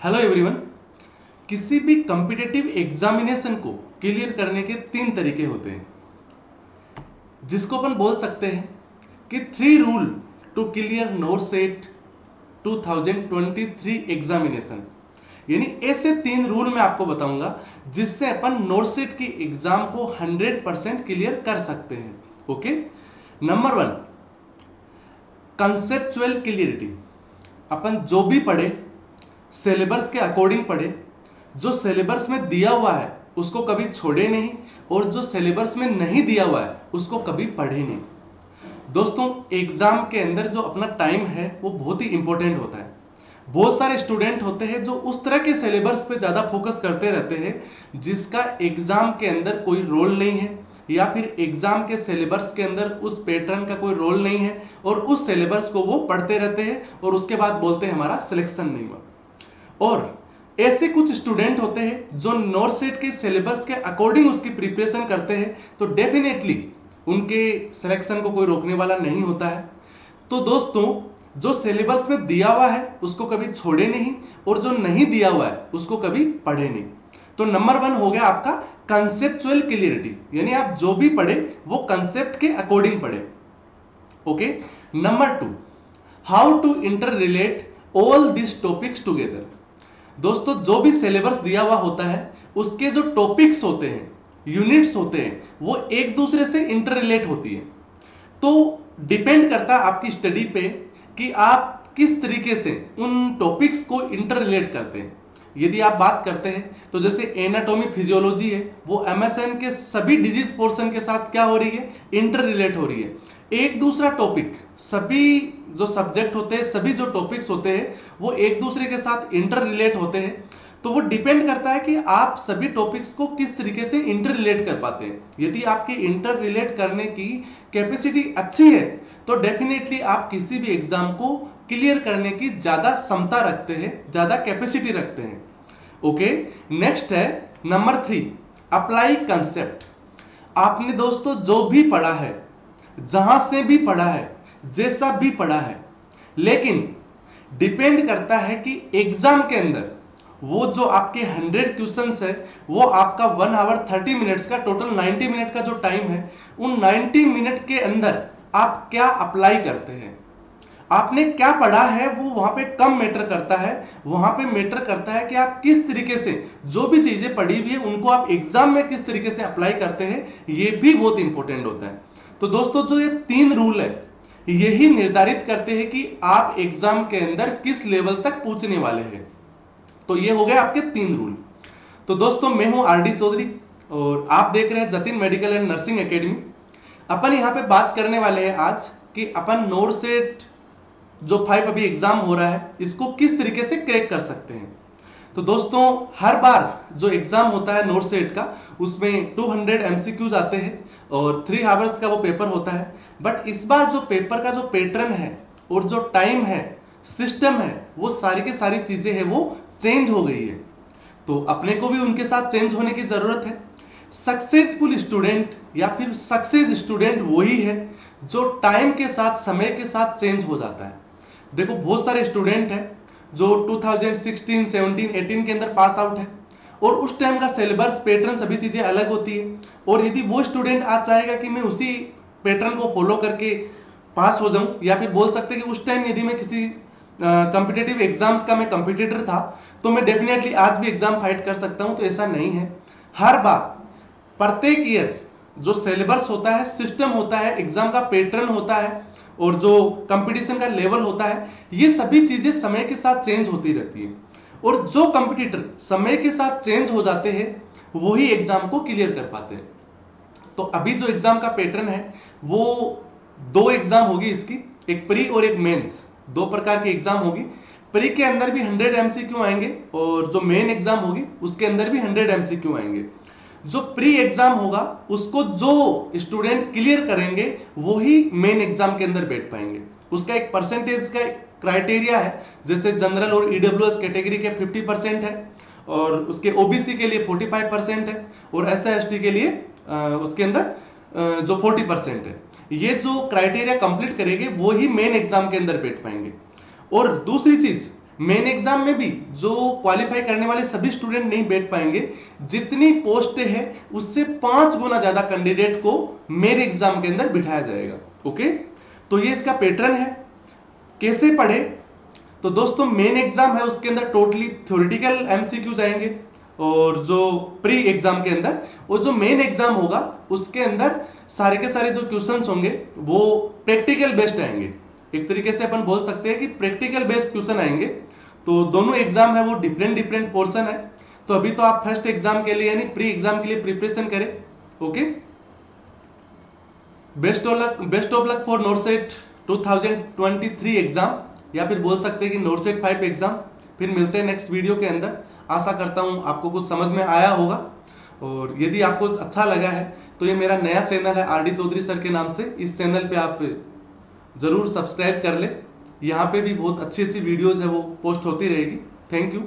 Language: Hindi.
Hello everyone. किसी भी कॉम्पिटिटिव एग्जामिनेशन को क्लियर करने के तीन तरीके होते हैं, जिसको अपन बोल सकते हैं कि 3 rule to clear NORCET 2023 examination. यानी ऐसे 3 रूल मैं आपको बताऊंगा जिससे अपन नोरसेट की एग्जाम को 100% क्लियर कर सकते हैं। Okay, number 1, conceptual clarity. अपन जो भी पढ़े सिलेबस के अकॉर्डिंग पढ़े, जो सिलेबस में दिया हुआ है उसको कभी छोड़े नहीं, और जो सिलेबस में नहीं दिया हुआ है उसको कभी पढ़े नहीं। दोस्तों, एग्जाम के अंदर जो अपना टाइम है वो बहुत ही इंपॉर्टेंट होता है। बहुत सारे स्टूडेंट होते हैं जो उस तरह के सिलेबस पे ज़्यादा फोकस करते रहते हैं जिसका एग्जाम के अंदर कोई रोल नहीं है, या फिर एग्जाम के सिलेबस के अंदर उस पैटर्न का कोई रोल नहीं है, और उस सिलेबस को वो पढ़ते रहते हैं और उसके बाद बोलते हैं हमारा सिलेक्शन नहीं हुआ। और ऐसे कुछ स्टूडेंट होते हैं जो नोरसेट के सिलेबस के अकॉर्डिंग उसकी प्रिपरेशन करते हैं, तो डेफिनेटली उनके सिलेक्शन को कोई रोकने वाला नहीं होता है। तो दोस्तों, जो सिलेबस में दिया हुआ है उसको कभी छोड़े नहीं, और जो नहीं दिया हुआ है उसको कभी पढ़े नहीं। तो नंबर 1 हो गया आपका कंसेप्चुअल क्लियरिटी, यानी आप जो भी पढ़े वो कंसेप्ट के अकॉर्डिंग पढ़े। Okay, number 2, how to inter relate all this topics together. दोस्तों, जो भी सिलेबस दिया हुआ होता है उसके जो टॉपिक्स होते हैं, यूनिट्स होते हैं, वो एक दूसरे से इंटर रिलेट होती है। तो डिपेंड करता है आपकी स्टडी पे कि आप किस तरीके से उन टॉपिक्स को इंटर रिलेट करते हैं। यदि आप बात करते हैं तो जैसे एनाटॉमी फिजियोलॉजी है, वो एमएसएन के सभी डिजीज पोर्शन के साथ क्या हो रही है, इंटर रिलेट हो रही है। एक दूसरा टॉपिक, सभी जो सब्जेक्ट होते हैं, सभी जो टॉपिक्स होते हैं वो एक दूसरे के साथ इंटर रिलेट होते हैं। तो वो डिपेंड करता है कि आप सभी टॉपिक्स को किस तरीके से इंटर रिलेट कर पाते हैं। यदि आपकी इंटर रिलेट करने की कैपेसिटी अच्छी है तो डेफिनेटली आप किसी भी एग्जाम को क्लियर करने की ज्यादा क्षमता रखते हैं, ज्यादा कैपेसिटी रखते हैं। ओके, नेक्स्ट है नंबर 3, अप्लाई कंसेप्ट। आपने दोस्तों जो भी पढ़ा है, जहां से भी पढ़ा है, जैसा भी पढ़ा है, लेकिन डिपेंड करता है कि एग्जाम के अंदर वो जो आपके 100 क्वेश्चंस है, वो आपका 1 आवर 30 मिनट्स का टोटल 90 मिनट का जो टाइम है, उन 90 मिनट के अंदर आप क्या अप्लाई करते हैं, आपने क्या पढ़ा है, वो वहां पे कम मैटर करता है। वहां पे मैटर करता है कि आप किस तरीके से जो भी चीजें पढ़ी हुई है उनको आप एग्जाम में किस तरीके से अप्लाई करते हैं, ये भी बहुत इंपॉर्टेंट होता है। तो दोस्तों, जो ये 3 रूल है यही निर्धारित करते हैं कि आप एग्जाम के अंदर किस लेवल तक पूछने वाले हैं। तो ये हो गए आपके 3 रूल। तो दोस्तों, मैं हूं आर डी चौधरी और आप देख रहे हैं Jatin medical and nursing academy. अपन यहाँ पे बात करने वाले हैं आज कि अपन नोरसेट जो 5 अभी एग्जाम हो रहा है इसको किस तरीके से क्रैक कर सकते हैं। तो दोस्तों, हर बार जो एग्जाम होता है नोरसेट का, उसमें 200 एमसीक्यूज आते हैं और 3 आवर्स का वो पेपर होता है। बट इस बार जो पेपर का जो पैटर्न है और जो टाइम है, सिस्टम है, वो सारी की सारी चीजें हैं वो चेंज हो गई है। तो अपने को भी उनके साथ चेंज होने की जरूरत है। सक्सेसफुल स्टूडेंट या फिर सक्सेस स्टूडेंट वही है जो टाइम के साथ, समय के साथ चेंज हो जाता है। देखो, बहुत सारे स्टूडेंट हैं जो 2016, 17, 18 के अंदर पास आउट है और उस टाइम का सिलेबस, पैटर्न, सभी चीजें अलग होती है। और यदि वो स्टूडेंट आज चाहेगा कि मैं उसी पैटर्न को फॉलो करके पास हो जाऊं, या फिर बोल सकते हैं कि उस टाइम यदि मैं किसी कॉम्पिटिटिव एग्जाम्स का मैं कॉम्पिटिटर था तो मैं डेफिनेटली आज भी एग्जाम फाइट कर सकता हूं, तो ऐसा नहीं है। हर बार, प्रत्येक ईयर जो सिलेबस होता है, सिस्टम होता है, एग्जाम का पैटर्न होता है और जो कंपटीशन का लेवल होता है, ये सभी चीजें समय के साथ चेंज होती रहती है। और जो कंपटीटर समय के साथ चेंज हो जाते हैं वही एग्जाम को क्लियर कर पाते हैं। तो अभी जो एग्जाम का पैटर्न है वो 2 एग्जाम होगी इसकी, एक प्री और एक मेंस। 2 प्रकार की एग्जाम होगी। प्री के अंदर भी 100 एमसीक्यू आएंगे और जो मेन एग्जाम होगी उसके अंदर भी 100 एमसीक्यू आएंगे। जो प्री एग्जाम होगा उसको जो स्टूडेंट क्लियर करेंगे वही मेन एग्जाम के अंदर बैठ पाएंगे। उसका एक परसेंटेज का क्राइटेरिया है, जैसे जनरल और ईडब्ल्यूएस कैटेगरी के 50% है, और उसके ओबीसी के लिए 45% है, और एससी/एसटी के लिए उसके अंदर जो 40% है। ये जो क्राइटेरिया कंप्लीट करेंगे वो ही मेन एग्जाम के अंदर बैठ पाएंगे। और दूसरी चीज, मेन एग्जाम में भी जो क्वालिफाई करने वाले सभी स्टूडेंट नहीं बैठ पाएंगे, जितनी पोस्ट है उससे 5 गुना ज्यादा कैंडिडेट को मेन एग्जाम के अंदर बिठाया जाएगा। ओके, तो ये इसका पैटर्न है। कैसे पढ़े? तो दोस्तों मेन एग्जाम है उसके अंदर टोटली थ्योरेटिकल एमसीक्यूज आएंगे, और जो प्री एग्जाम के अंदर, और जो मेन एग्जाम होगा उसके अंदर सारे के सारे जो क्वेश्चंस होंगे वो प्रैक्टिकल बेस्ड आएंगे। एक तरीके से अपन बोल सकते हैं कि प्रैक्टिकल बेस्ड क्वेश्चन आएंगे। तो दोनों एग्जाम है वो डिफरेंट डिफरेंट पोर्शन है। तो अभी तो आप फर्स्ट एग्जाम के लिए यानी प्री एग्जाम के लिए प्रिपरेशन करें। Okay, best of luck for NORCET 2023 exam, या फिर बोल सकते हैं कि नोरसेट 5 एग्जाम। फिर मिलते हैं नेक्स्ट वीडियो के अंदर। आशा करता हूं आपको कुछ समझ में आया होगा, और यदि आपको अच्छा लगा है तो ये मेरा नया चैनल है आरडी चौधरी सर के नाम से, इस चैनल पे आप जरूर सब्सक्राइब कर ले। यहाँ पे भी बहुत अच्छी अच्छी वीडियोज है वो पोस्ट होती रहेगी। Thank you.